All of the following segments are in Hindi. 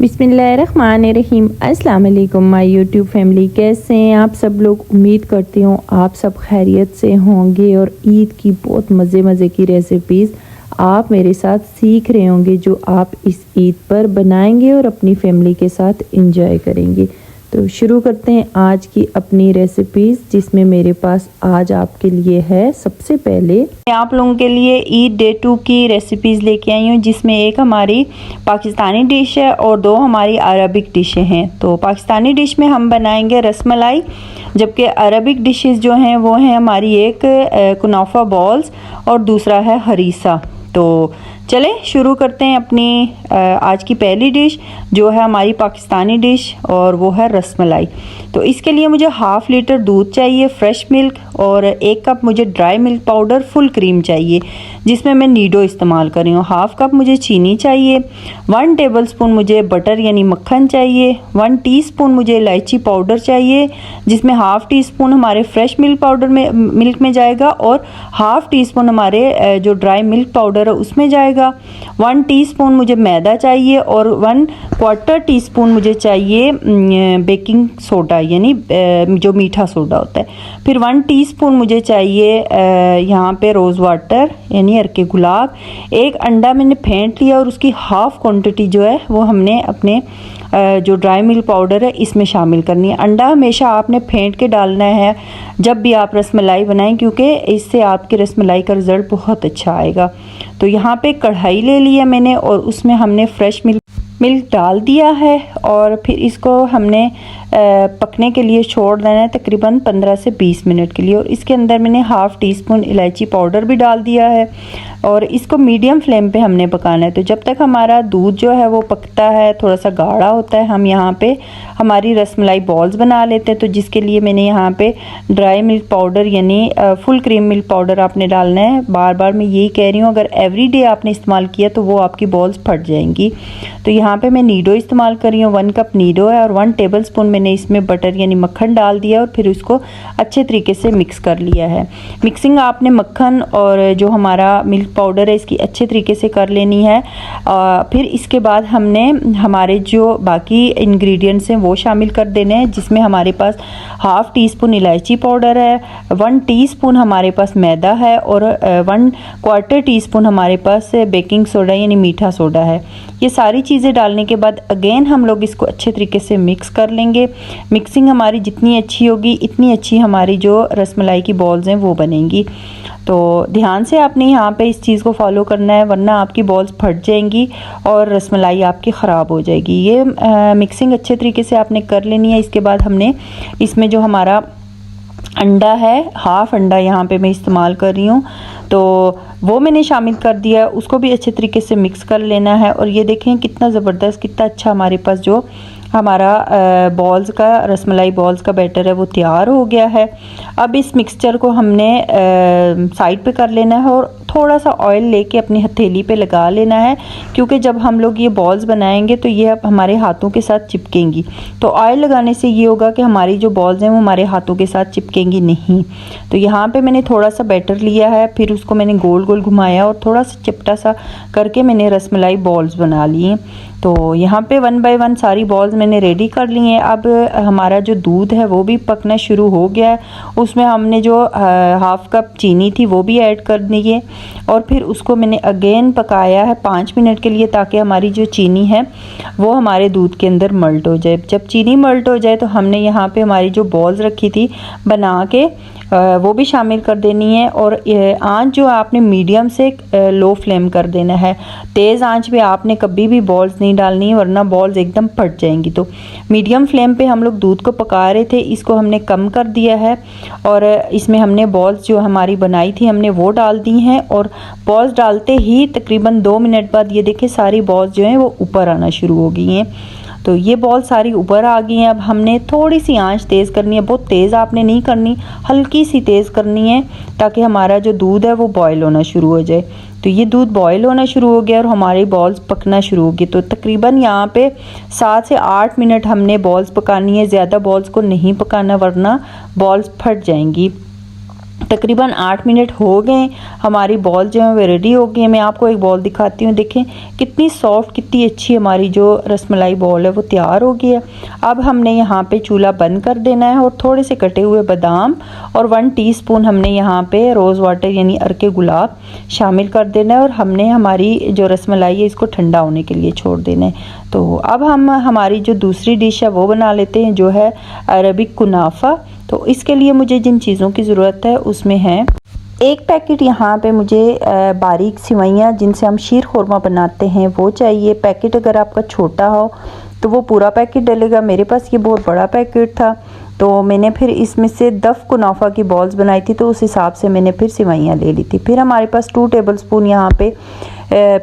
बिस्मिल्लाहिर्रहमानिर्रहीम। अस्सलाम वालेकुम माय यूट्यूब फैमिली, कैसे हैं आप सब लोग। उम्मीद करती हूँ आप सब खैरियत से होंगे और ईद की बहुत मज़े की रेसिपीज़ आप मेरे साथ सीख रहे होंगे जो आप इस ईद पर बनाएंगे और अपनी फैमिली के साथ एंजॉय करेंगे। तो शुरू करते हैं आज की अपनी रेसिपीज़, जिसमें मेरे पास आज आपके लिए है सबसे पहले मैं आप लोगों के लिए ईद डे 2 की रेसिपीज़ लेके आई हूँ, जिसमें एक हमारी पाकिस्तानी डिश है और दो हमारी अरबिक डिशें हैं। तो पाकिस्तानी डिश में हम बनाएंगे रसमलाई, जबकि अरबिक डिशेस जो हैं वो हैं हमारी एक कुनाफा बॉल्स और दूसरा है हरीसा। तो चलें शुरू करते हैं अपनी आज की पहली डिश, जो है हमारी पाकिस्तानी डिश, और वो है रसमलाई। तो इसके लिए मुझे हाफ़ लीटर दूध चाहिए, फ्रेश मिल्क, और 1 कप मुझे dry milk powder full cream चाहिए, जिसमें मैं नीडो इस्तेमाल कर रही हूँ। हाफ़ कप मुझे चीनी चाहिए, 1 टेबलस्पून मुझे बटर यानी मक्खन चाहिए, 1 टीस्पून मुझे इलायची पाउडर चाहिए, जिसमें हाफ़ टी स्पून हमारे फ्रेश मिल्क पाउडर में मिल्क में जाएगा और हाफ़ टी स्पून हमारे जो ड्राई मिल्क पाउडर है उसमें जाएगा। 1 टीस्पून मुझे मैदा चाहिए और 1/4 टीस्पून मुझे चाहिए बेकिंग सोडा यानी जो मीठा सोडा होता है। फिर 1 टीस्पून मुझे चाहिए यहाँ पे रोज़ वाटर यानी अर्के गुलाब। 1 अंडा मैंने फेंट लिया और उसकी हाफ़ क्वांटिटी जो है वो हमने अपने जो ड्राई मिल्क पाउडर है इसमें शामिल करनी है। अंडा हमेशा आपने फेंट के डालना है जब भी आप रसमलाई बनाएं, क्योंकि इससे आपकी रसमलाई का रिज़ल्ट बहुत अच्छा आएगा। तो यहाँ पे कढ़ाई ले लिया मैंने और उसमें हमने फ्रेश मिल्क डाल दिया है और फिर इसको हमने पकने के लिए छोड़ देना है तकरीबन 15 से 20 मिनट के लिए। और इसके अंदर मैंने हाफ़ टी स्पून इलायची पाउडर भी डाल दिया है और इसको मीडियम फ्लेम पे हमने पकाना है। तो जब तक हमारा दूध जो है वो पकता है, थोड़ा सा गाढ़ा होता है, हम यहाँ पे हमारी रसमलाई बॉल्स बना लेते हैं। तो जिसके लिए मैंने यहाँ पे ड्राई मिल्क पाउडर यानी फुल क्रीम मिल्क पाउडर आपने डालना है। बार बार मैं यही कह रही हूँ, अगर एवरीडे आपने इस्तेमाल किया तो वो आपकी बॉल्स फट जाएंगी। तो यहाँ पे मैं नीडो इस्तेमाल कर रही हूँ, 1 कप नीडो है और 1 टेबल स्पून मैंने इसमें बटर यानी मक्खन डाल दिया और फिर उसको अच्छे तरीके से मिक्स कर लिया है। मिक्सिंग आपने मक्खन और जो हमारा मिल्क पाउडर है इसकी अच्छे तरीके से कर लेनी है। फिर इसके बाद हमने हमारे जो बाकी इंग्रेडिएंट्स हैं वो शामिल कर देने हैं, जिसमें हमारे पास हाफ़ टी स्पून इलायची पाउडर है, 1 टीस्पून हमारे पास मैदा है और 1/4 टीस्पून हमारे पास बेकिंग सोडा यानी मीठा सोडा है। ये सारी चीज़ें डालने के बाद अगेन हम लोग इसको अच्छे तरीके से मिक्स कर लेंगे। मिक्सिंग हमारी जितनी अच्छी होगी इतनी अच्छी हमारी जो रसमलाई की बॉल्स हैं वो बनेंगी। तो ध्यान से आपने यहाँ पे इस चीज़ को फॉलो करना है, वरना आपकी बॉल्स फट जाएंगी और रसमलाई आपकी ख़राब हो जाएगी। ये मिक्सिंग अच्छे तरीके से आपने कर लेनी है। इसके बाद हमने इसमें जो हमारा अंडा है, हाफ़ अंडा यहाँ पे मैं इस्तेमाल कर रही हूँ, तो वो मैंने शामिल कर दिया। उसको भी अच्छे तरीके से मिक्स कर लेना है। और ये देखें कितना ज़बरदस्त, कितना अच्छा हमारे पास जो हमारा बॉल्स का रसमलाई बॉल्स का बैटर है वो तैयार हो गया है। अब इस मिक्सचर को हमने साइड पे कर लेना है और थोड़ा सा ऑयल लेके अपनी हथेली पे लगा लेना है, क्योंकि जब हम लोग ये बॉल्स बनाएंगे तो ये अब हमारे हाथों के साथ चिपकेंगी। तो ऑयल लगाने से ये होगा कि हमारी जो बॉल्स हैं वो हमारे हाथों के साथ चिपकेंगी नहीं। तो यहाँ पे मैंने थोड़ा सा बैटर लिया है, फिर उसको मैंने गोल गोल घुमाया और थोड़ा सा चिपटा सा करके मैंने रसमलाई बॉल्स बना लिए। तो यहाँ पे 1 बाय 1 सारी बॉल्स मैंने रेडी कर ली हैं। अब हमारा जो दूध है वो भी पकना शुरू हो गया है। उसमें हमने जो हाफ़ कप चीनी थी वो भी ऐड कर दी है और फिर उसको मैंने अगेन पकाया है 5 मिनट के लिए, ताकि हमारी जो चीनी है वो हमारे दूध के अंदर मेल्ट हो जाए। जब चीनी मेल्ट हो जाए तो हमने यहाँ पे हमारी जो बॉल्स रखी थी बना के वो भी शामिल कर देनी है। और आंच जो आपने मीडियम से लो फ्लेम कर देना है। तेज़ आंच पे आपने कभी भी बॉल्स नहीं डालनी है, वरना बॉल्स एकदम फट जाएंगी। तो मीडियम फ्लेम पे हम लोग दूध को पका रहे थे, इसको हमने कम कर दिया है और इसमें हमने बॉल्स जो हमारी बनाई थी हमने वो डाल दी हैं। और बॉल्स डालते ही तकरीबन 2 मिनट बाद ये देखें सारी बॉल्स जो हैं वो ऊपर आना शुरू हो गई हैं। तो ये बॉल सारी ऊपर आ गई हैं। अब हमने थोड़ी सी आंच तेज़ करनी है, बहुत तेज़ आपने नहीं करनी, हल्की सी तेज़ करनी है ताकि हमारा जो दूध है वो बॉयल होना शुरू हो जाए। तो ये दूध बॉयल होना शुरू हो गया और हमारी बॉल्स पकना शुरू होगी। तो तकरीबन यहाँ पे 7 से 8 मिनट हमने बॉल्स पकानी है, ज़्यादा बॉल्स को नहीं पकाना वरना बॉल्स फट जाएंगी। तकरीबन 8 मिनट हो गए, हमारी बॉल जो है वो रेडी हो गई है। मैं आपको एक बॉल दिखाती हूँ, देखें कितनी सॉफ्ट, कितनी अच्छी हमारी जो रसमलाई बॉल है वो तैयार हो गई है। अब हमने यहाँ पे चूल्हा बंद कर देना है और थोड़े से कटे हुए बादाम और 1 टीस्पून हमने यहाँ पे रोज़ वाटर यानी अर्के गुलाब शामिल कर देना है और हमने हमारी जो रसमलाई है इसको ठंडा होने के लिए छोड़ देना है। तो अब हम हमारी जो दूसरी डिश है वो बना लेते हैं, जो है अरबिक कुनाफा। तो इसके लिए मुझे जिन चीज़ों की ज़रूरत है उसमें है 1 पैकेट यहाँ पे मुझे बारीक सिवैयाँ जिनसे हम शीर खुरमा बनाते हैं वो चाहिए। पैकेट अगर आपका छोटा हो तो वो पूरा पैकेट डलेगा, मेरे पास ये बहुत बड़ा पैकेट था तो मैंने फिर इसमें से 10 कुनाफा की बॉल्स बनाई थी, तो उस हिसाब से मैंने फिर सिवैयाँ ले ली थी। फिर हमारे पास 2 टेबलस्पून यहाँ पे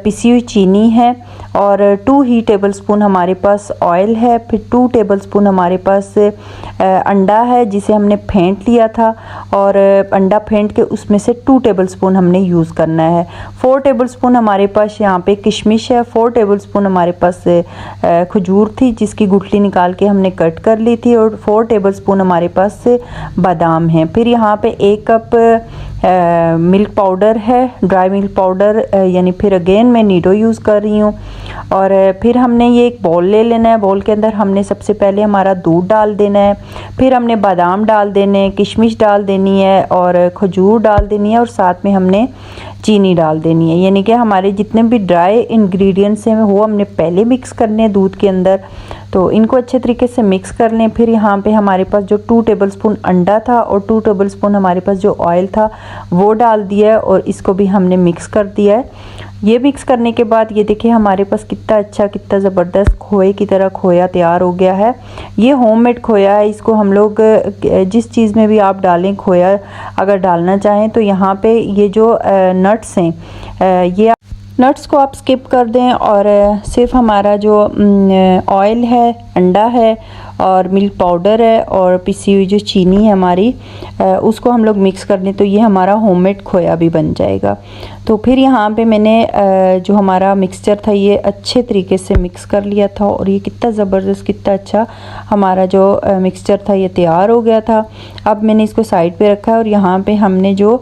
पिसी हुई चीनी है और 2 ही टेबलस्पून हमारे पास ऑयल है। फिर 2 टेबलस्पून हमारे पास अंडा है जिसे हमने फेंट लिया था और अंडा फेंट के उसमें से 2 टेबलस्पून हमने यूज़ करना है। 4 टेबलस्पून हमारे पास यहाँ पे किशमिश है। 4 टेबलस्पून हमारे पास खजूर थी जिसकी गुठली निकाल के हमने कट कर ली थी और 4 टेबलस्पून हमारे पास बादाम है। फिर यहाँ पे 1 कप मिल्क पाउडर है, ड्राई मिल्क पाउडर, यानी फिर अगेन मैं नीडो यूज़ कर रही हूँ। और फिर हमने ये एक बॉल ले लेना है, बॉल के अंदर हमने सबसे पहले हमारा दूध डाल देना है, फिर हमने बादाम डाल देने हैं, किशमिश डाल देनी है और खजूर डाल देनी है और साथ में हमने चीनी डाल देनी है। यानी कि हमारे जितने भी ड्राई इंग्रेडिएंट्स हैं वो हमने पहले मिक्स करने हैं दूध के अंदर, तो इनको अच्छे तरीके से मिक्स कर लें। फिर यहाँ पे हमारे पास जो 2 टेबलस्पून अंडा था और 2 टेबलस्पून हमारे पास जो ऑयल था वो डाल दिया है और इसको भी हमने मिक्स कर दिया है। ये मिक्स करने के बाद ये देखिए हमारे पास कितना अच्छा, कितना ज़बरदस्त खोए की तरह खोया तैयार हो गया है। ये होममेड खोया है, इसको हम लोग जिस चीज़ में भी आप डालें खोया अगर डालना चाहें तो यहाँ पे ये जो नट्स हैं ये नट्स को आप स्किप कर दें और सिर्फ हमारा जो ऑयल है, अंडा है और मिल्क पाउडर है और पिसी हुई जो चीनी है हमारी उसको हम लोग मिक्स कर दें तो ये हमारा होममेड खोया भी बन जाएगा। तो फिर यहाँ पे मैंने जो हमारा मिक्सचर था ये अच्छे तरीके से मिक्स कर लिया था और ये कितना ज़बरदस्त, कितना अच्छा हमारा जो मिक्सचर था ये तैयार हो गया था। अब मैंने इसको साइड पे रखा है और यहाँ पे हमने जो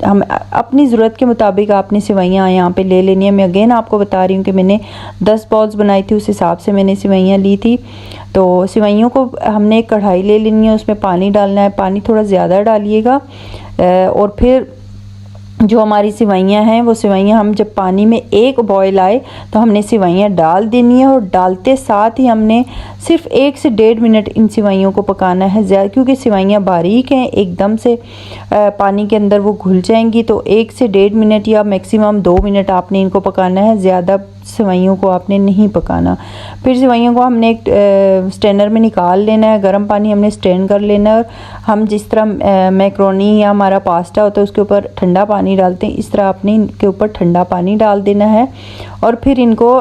हम अपनी ज़रूरत के मुताबिक आपने सिवैयाँ यहाँ पे ले लेनी है। मैं अगेन आपको बता रही हूँ कि मैंने 10 बॉल्स बनाई थी, उस हिसाब से मैंने सिवैयाँ ली थी। तो सिवैयों को हमने एक कढ़ाई ले लेनी है, उसमें पानी डालना है, पानी थोड़ा ज़्यादा डालिएगा और फिर जो हमारी सिवैयाँ हैं वो सिवैयाँ हम जब पानी में एक बॉयल आए तो हमने सिवैयाँ डाल देनी है और डालते साथ ही हमने सिर्फ 1 से 1.5 मिनट इन सिवैयों को पकाना है, ज़्यादा क्योंकि सिवैयाँ बारीक हैं, एकदम से पानी के अंदर वो घुल जाएंगी। तो 1 से 1.5 मिनट या मैक्सिमम 2 मिनट आपने इनको पकाना है, ज़्यादा सिवैयों को आपने नहीं पकाना। फिर सिवैयों को हमने एक स्ट्रेनर में निकाल लेना है, गर्म पानी हमने स्ट्रेन कर लेना है और हम जिस तरह मैक्रोनी या हमारा पास्ता होता है उसके ऊपर ठंडा पानी डालते हैं, इस तरह आपने इनके ऊपर ठंडा पानी डाल देना है और फिर इनको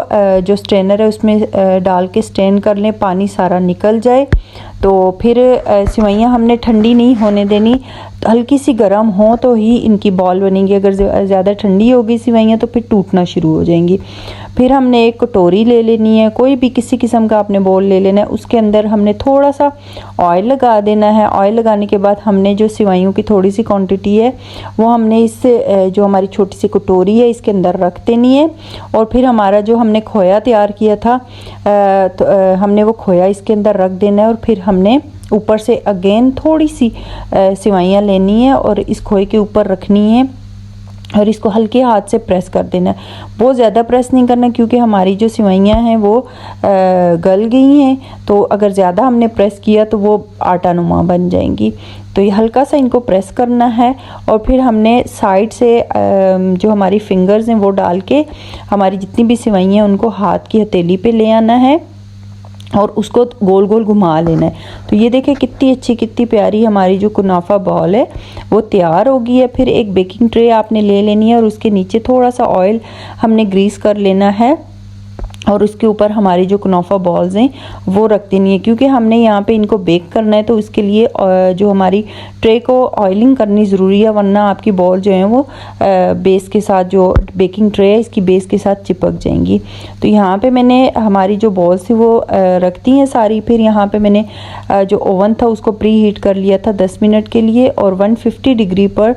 जो स्ट्रेनर है उसमें डाल के स्ट्रेन कर लें, पानी सारा निकल जाए। तो फिर सिवैयाँ हमने ठंडी नहीं होने देनी, हल्की सी गर्म हो तो ही इनकी बॉल बनेंगी। अगर ज़्यादा ठंडी होगी सिवैयाँ तो फिर टूटना शुरू हो जाएंगी। फिर हमने एक कटोरी ले लेनी है, कोई भी किसी किस्म का आपने बोल ले लेना है, उसके अंदर हमने थोड़ा सा ऑयल लगा देना है। ऑयल लगाने के बाद हमने जो सिवैयों की थोड़ी सी क्वांटिटी है वो हमने इस जो हमारी छोटी सी कटोरी है इसके अंदर रख देनी है और फिर हमारा जो हमने खोया तैयार किया था तो हमने वो खोया इसके अंदर रख देना है और फिर हमने ऊपर से अगेन थोड़ी सी सिवैयाँ लेनी है और इस खोए के ऊपर रखनी है और इसको हल्के हाथ से प्रेस कर देना है। बहुत ज़्यादा प्रेस नहीं करना क्योंकि हमारी जो सिवैयाँ हैं वो गल गई हैं, तो अगर ज़्यादा हमने प्रेस किया तो वो आटा नुमा बन जाएंगी। तो ये हल्का सा इनको प्रेस करना है और फिर हमने साइड से जो हमारी फिंगर्स हैं वो डाल के हमारी जितनी भी सिवैयाँ हैं उनको हाथ की हथेली पे ले आना है और उसको गोल गोल घुमा लेना है। तो ये देखें कितनी अच्छी, कितनी प्यारी हमारी जो कुनाफा बॉल है वो तैयार हो गई है। फिर एक बेकिंग ट्रे आपने ले लेनी है और उसके नीचे थोड़ा सा ऑयल हमने ग्रीस कर लेना है और उसके ऊपर हमारी जो कुनाफा बॉल्स हैं वो रख देनी है, क्योंकि हमने यहाँ पे इनको बेक करना है तो उसके लिए जो हमारी ट्रे को ऑयलिंग करनी ज़रूरी है, वरना आपकी बॉल जो है वो बेस के साथ, जो बेकिंग ट्रे है इसकी बेस के साथ चिपक जाएंगी। तो यहाँ पे मैंने हमारी जो बॉल्स थी वो रखती हैं सारी। फिर यहाँ पे मैंने जो ओवन था उसको प्री हीट कर लिया था 10 मिनट के लिए, और 150 डिग्री पर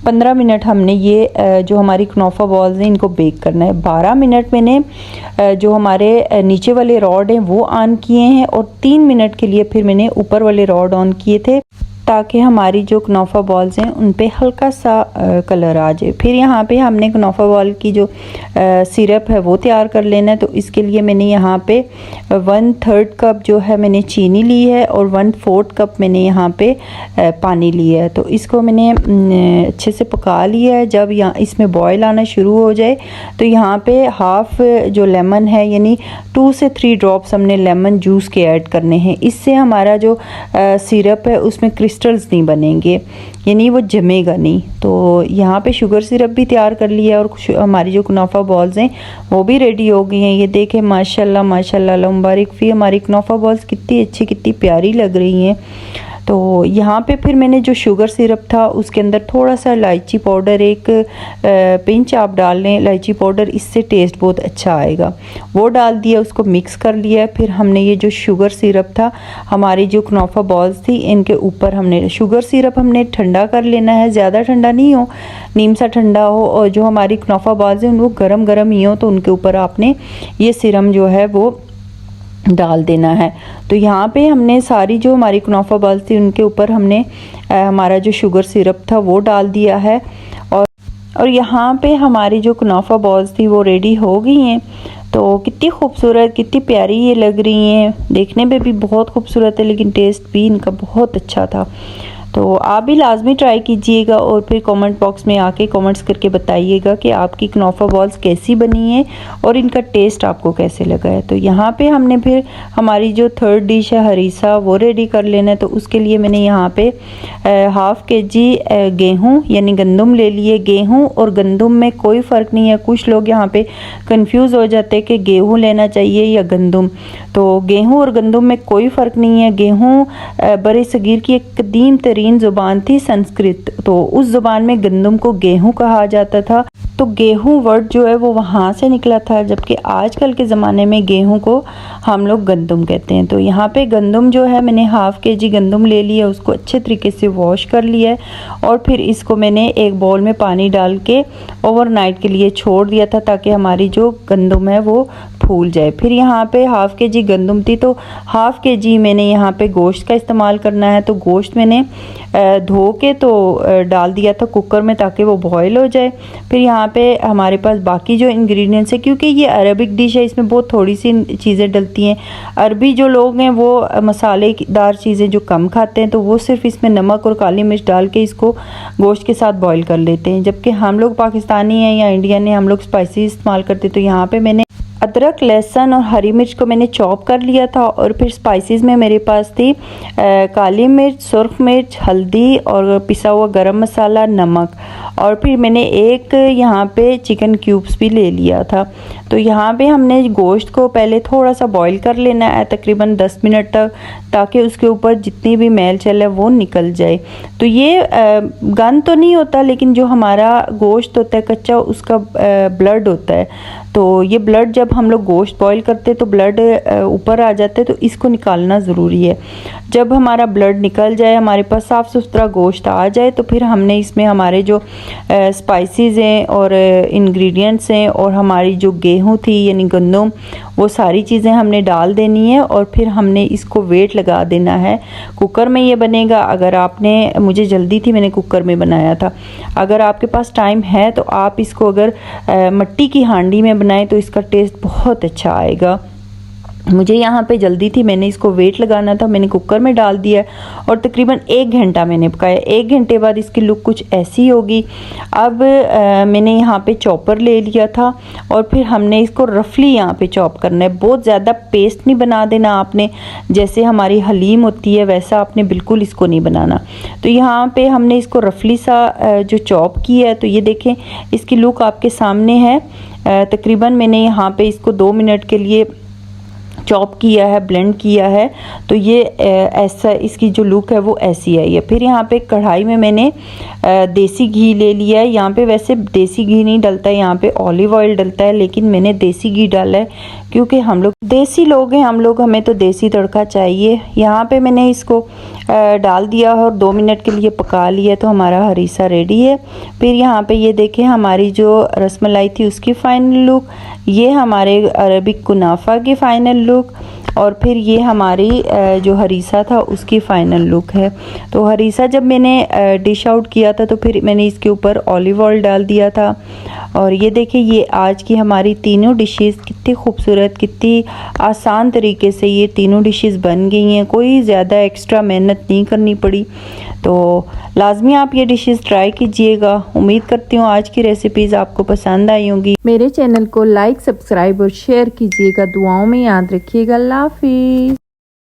15 मिनट हमने ये जो हमारी कुनाफा बॉल्स हैं इनको बेक करना है। 12 मिनट मैंने जो हमारे नीचे वाले रॉड हैं वो ऑन किए हैं, और 3 मिनट के लिए फिर मैंने ऊपर वाले रॉड ऑन किए थे, ताकि हमारी जो कुनाफा बॉल्स हैं उन पे हल्का सा कलर आ जाए। फिर यहाँ पे हमने कुनाफा बॉल की जो सिरप है वो तैयार कर लेना है। तो इसके लिए मैंने यहाँ पे 1/3 कप जो है मैंने चीनी ली है, और 1/4 कप मैंने यहाँ पे पानी लिया है। तो इसको मैंने अच्छे से पका लिया है। जब यहाँ इसमें बॉयल आना शुरू हो जाए तो यहाँ पे हाफ जो लेमन है, यानी 2 से 3 ड्रॉप्स हमने लेमन जूस के ऐड करने हैं। इससे हमारा जो सिरप है उसमें क्रिस्टल्स नहीं बनेंगे, यानी वो जमेगा नहीं। तो यहाँ पे शुगर सिरप भी तैयार कर लिया, और हमारी जो कुनाफा बॉल्स हैं वो भी रेडी हो गई हैं। ये देखें माशाल्लाह माशाल्लाह, मुबारक फी, हमारी कुनाफा बॉल्स कितनी अच्छी कितनी प्यारी लग रही हैं। तो यहाँ पे फिर मैंने जो शुगर सिरप था उसके अंदर थोड़ा सा इलायची पाउडर, एक पिंच आप डाल लें इलायची पाउडर, इससे टेस्ट बहुत अच्छा आएगा, वो डाल दिया, उसको मिक्स कर लिया। फिर हमने ये जो शुगर सिरप था, हमारी जो कुनाफा बॉल्स थी इनके ऊपर हमने शुगर सिरप हमने ठंडा कर लेना है, ज़्यादा ठंडा नहीं हो, नीम सा ठंडा हो, और जो हमारी कुनाफा बॉल्स हैं वो गरम गरम ही हो, तो उनके ऊपर आपने ये सिरम जो है वो डाल देना है। तो यहाँ पे हमने सारी जो हमारी कुनाफा बॉल्स थी उनके ऊपर हमने हमारा जो शुगर सिरप था वो डाल दिया है, और यहाँ पे हमारी जो कुनाफा बॉल्स थी वो रेडी हो गई हैं। तो कितनी खूबसूरत कितनी प्यारी ये लग रही हैं, देखने में भी बहुत खूबसूरत है, लेकिन टेस्ट भी इनका बहुत अच्छा था। तो आप भी लाजमी ट्राई कीजिएगा, और फिर कमेंट बॉक्स में आके कमेंट्स करके बताइएगा कि आपकी कुनाफा बॉल्स कैसी बनी है और इनका टेस्ट आपको कैसे लगा है। तो यहाँ पे हमने फिर हमारी जो थर्ड डिश है हरीसा वो रेडी कर लेना है। तो उसके लिए मैंने यहाँ पे 1/2 kg गेहूँ यानी गंदम ले लिए। गेहूँ और गंदम में कोई फ़र्क नहीं है, कुछ लोग यहाँ पे कंफ्यूज हो जाते हैं कि गेहूँ लेना चाहिए या गंदम। तो गेहूँ और गंदम में कोई फ़र्क नहीं है। गेहूँ बरे सगीर की एक कदीम तरीन ज़ुबान थी संस्कृत, तो उस ज़ुबान में गंदम को गेहूँ कहा जाता था। तो गेहूँ वर्ड जो है वो वहाँ से निकला था, जबकि आजकल के ज़माने में गेहूँ को हम लोग गंदम कहते हैं। तो यहाँ पे गंदम जो है मैंने 1/2 kg गंदम ले लिया, उसको अच्छे तरीके से वॉश कर लिया है, और फिर इसको मैंने एक बाउल में पानी डाल के ओवरनाइट के लिए छोड़ दिया था, ताकि हमारी जो गंदम है वो फूल जाए। फिर यहाँ पे 1/2 kg गंदम थी, तो 1/2 kg मैंने यहाँ पे गोश्त का इस्तेमाल करना है। तो गोश्त मैंने धो के तो डाल दिया था कुकर में, ताकि वो बॉयल हो जाए। फिर यहाँ पे हमारे पास बाकी जो इंग्रेडिएंट्स है, क्योंकि ये अरबिक डिश है इसमें बहुत थोड़ी सी चीज़ें डलती हैं। अरबी जो लोग हैं वो मसालेदार चीज़ें जो कम खाते हैं, तो वो सिर्फ इसमें नमक और काली मिर्च डाल के इसको गोश्त के साथ बॉयल कर लेते हैं, जबकि हम लोग पाकिस्तानी हैं या इंडियन हैं, हम लोग स्पाइसी इस्तेमाल करते हैं। तो यहाँ पे मैंने अदरक, लहसुन और हरी मिर्च को मैंने चॉप कर लिया था, और फिर स्पाइसेस में मेरे पास थी काली मिर्च, सुर्ख मिर्च, हल्दी और पिसा हुआ गरम मसाला, नमक, और फिर मैंने एक यहाँ पे चिकन क्यूब्स भी ले लिया था। तो यहाँ पे हमने गोश्त को पहले थोड़ा सा बॉईल कर लेना है तकरीबन 10 मिनट तक, ताकि उसके ऊपर जितनी भी मैल चल है वो निकल जाए। तो ये गंद तो नहीं होता, लेकिन जो हमारा गोश्त होता है कच्चा उसका ब्लड होता है। तो ये ब्लड जब हम लोग गोश्त बॉईल करते हैं तो ब्लड ऊपर आ जाते हैं, तो इसको निकालना ज़रूरी है। जब हमारा ब्लड निकल जाए, हमारे पास साफ़ सुथरा गोश्त आ जाए, तो फिर हमने इसमें हमारे जो स्पाइसेस हैं और इंग्रेडिएंट्स हैं और हमारी जो गेहूँ थी यानी गंदम, वो सारी चीज़ें हमने डाल देनी है, और फिर हमने इसको वेट लगा देना है। कुकर में ये बनेगा। अगर आपने, मुझे जल्दी थी मैंने कुकर में बनाया था, अगर आपके पास टाइम है तो आप इसको अगर मिट्टी की हांडी में बनाएं तो इसका टेस्ट बहुत अच्छा आएगा। मुझे यहाँ पे जल्दी थी, मैंने इसको वेट लगाना था, मैंने कुकर में डाल दिया और तकरीबन 1 घंटा मैंने पकाया। 1 घंटे बाद इसकी लुक कुछ ऐसी होगी। अब मैंने यहाँ पे चॉपर ले लिया था, और फिर हमने इसको रफली यहाँ पे चॉप करना है। बहुत ज़्यादा पेस्ट नहीं बना देना आपने, जैसे हमारी हलीम होती है वैसा आपने बिल्कुल इसको नहीं बनाना। तो यहाँ पे हमने इसको रफली सा जो चॉप किया है, तो ये देखें इसकी लुक आपके सामने है। तकरीबन मैंने यहाँ पे इसको 2 मिनट के लिए चॉप किया है, ब्लेंड किया है। तो ये ऐसा इसकी जो लुक है वो ऐसी है। ये फिर यहाँ पे कढ़ाई में मैंने देसी घी ले लिया है। यहाँ पे वैसे देसी घी नहीं डलता है, यहाँ पे ऑलिव ऑयल डलता है, लेकिन मैंने देसी घी डाला है क्योंकि हम लोग देसी लोग हैं, हम लोग, हमें तो देसी तड़का चाहिए। यहाँ पे मैंने इसको डाल दिया और 2 मिनट के लिए पका लिया, तो हमारा हरीसा रेडी है। फिर यहाँ पे ये देखें हमारी जो रसमलाई थी उसकी फ़ाइनल लुक, ये हमारे अरबिक कुनाफा की फ़ाइनल लुक, और फिर ये हमारी जो हरीसा था उसकी फ़ाइनल लुक है। तो हरीसा जब मैंने डिश आउट किया था तो फिर मैंने इसके ऊपर ऑलिव ऑयल डाल दिया था। और ये देखिए ये आज की हमारी तीनों डिशेस कितनी खूबसूरत, कितनी आसान तरीके से ये तीनों डिशेस बन गई हैं, कोई ज़्यादा एक्स्ट्रा मेहनत नहीं करनी पड़ी। तो लाजमी आप ये डिशेस ट्राई कीजिएगा। उम्मीद करती हूँ आज की रेसिपीज़ आपको पसंद आई होंगी। मेरे चैनल को लाइक, सब्सक्राइब और शेयर कीजिएगा। दुआओं में याद रखिएगा। अल्लाह हाफिज़।